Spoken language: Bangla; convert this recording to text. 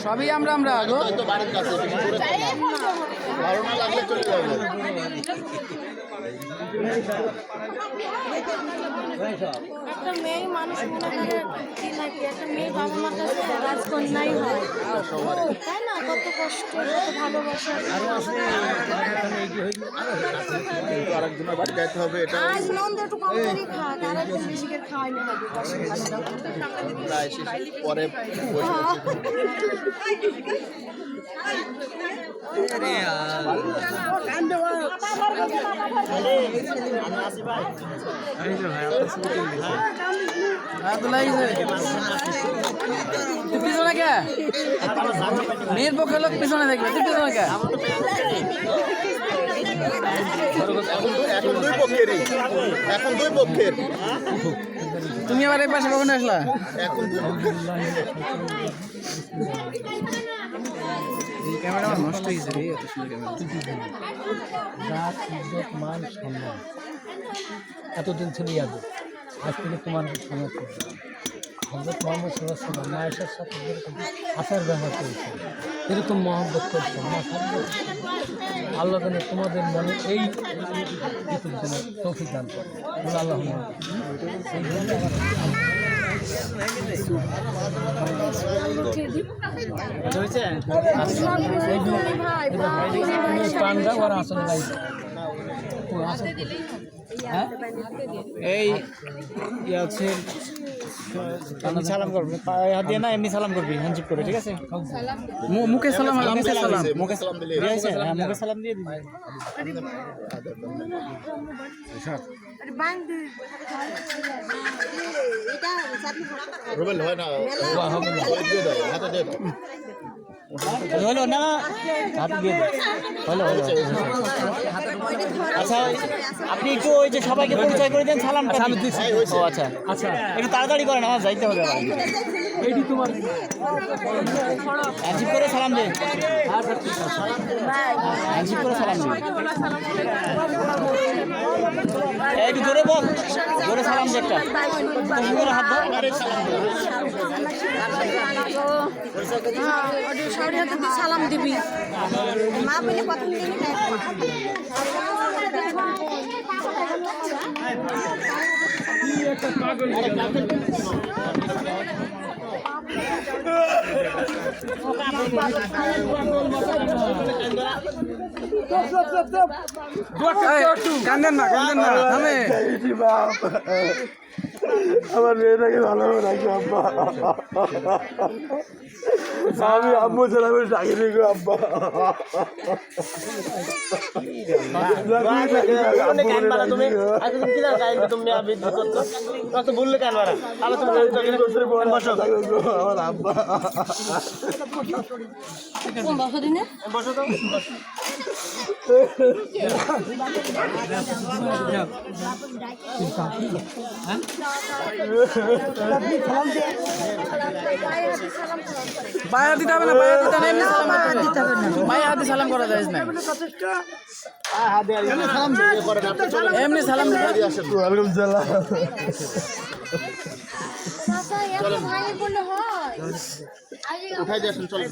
সবই আমরা আগো বাড়ির কাছে ভালো না লাগলে চলে যাবে। একটা মেয়ে মানুষ মনে করে কি নাকি একটা মেয়ে বাবা মার কাছে রাজকন্যাই হয়, তাই না? কত কষ্ট, কত ভালোবাসা। আরেকজনের বাড়ি যাইতে হবে, এটা আজ নন্দ একটু কম করে খাক, আর একটু বেশি করে খাওয়াই না হবে। প্রায় শেষ পরে পিছনে কে মেয়ের পক্ষে লোক পিছনে দেখবে, তুই পিছনে কে? এখন দুই পক্ষের তুমি আবার এই পাশে কখন আসলা? এখন এই ক্যামেরা আমার নষ্ট হয়েছে রে, এত সুন্দর ক্যামেরা। মান সম্মান এতদিন ছিল ইয়াদে, আজ থেকে তোমার সমাজ করবে। হযরত মুহাম্মদ সাল্লাল্লাহু আলাইহি ওয়াসাল্লাম মায়েশার সাথে যেরকম আচার ব্যবহার করেছে, এরকম মহব্বত করছে আল্লাহ যেন তোমাদের মনে এই যেন তৌফিক দান করে। আল্লাহ পান্ডা ওরা আসলে এই আছে সালাম করবে, হাত দিয়ে না এমনি সালাম করবি, হ্যান্ডশেক করে, ঠিক আছে? মুখে সালাম, মুখে সালাম, মুখে সালাম দিলে হ্যাঁ, মুখে সালাম দিয়ে দিবি। রুবেল হয় না হাতে দে হলো না, হাতে দিয়ে দে। হলো আচ্ছা, আপনি একটু ওই যে সবাইকে পরিচয় করে দেন, সালাম ও আচ্ছা আচ্ছা, একটু তাড়াতাড়ি করেন, আমার যাইতে হবে। এইটি তোমার হ্যান্ডশেক করে সালাম দে, হ্যান্ডশেক করে সালাম দে। একটু জোরে বল, জোরে সালাম দে, একটা হাত ধর। সবার হাতে তুই সালাম দিবি, মা বলে প্রথম দিবি না। কান্দেন না, কান্দেন না, থামে। আমার মেয়েটাকে ভালো রাখি আব্বা, আমি আম্মু ছাড়া আমি ডাকিনি গো আব্বা। আমার আব্বা পায়ে দিতে হবে না, পায়ে দিতে হবে না, পায়ে হাতে সালাম করা যায় না, এমনি সালাম ওয়ালাইকুম সালাম। উঠাই দিয়ে আসেন, চলো।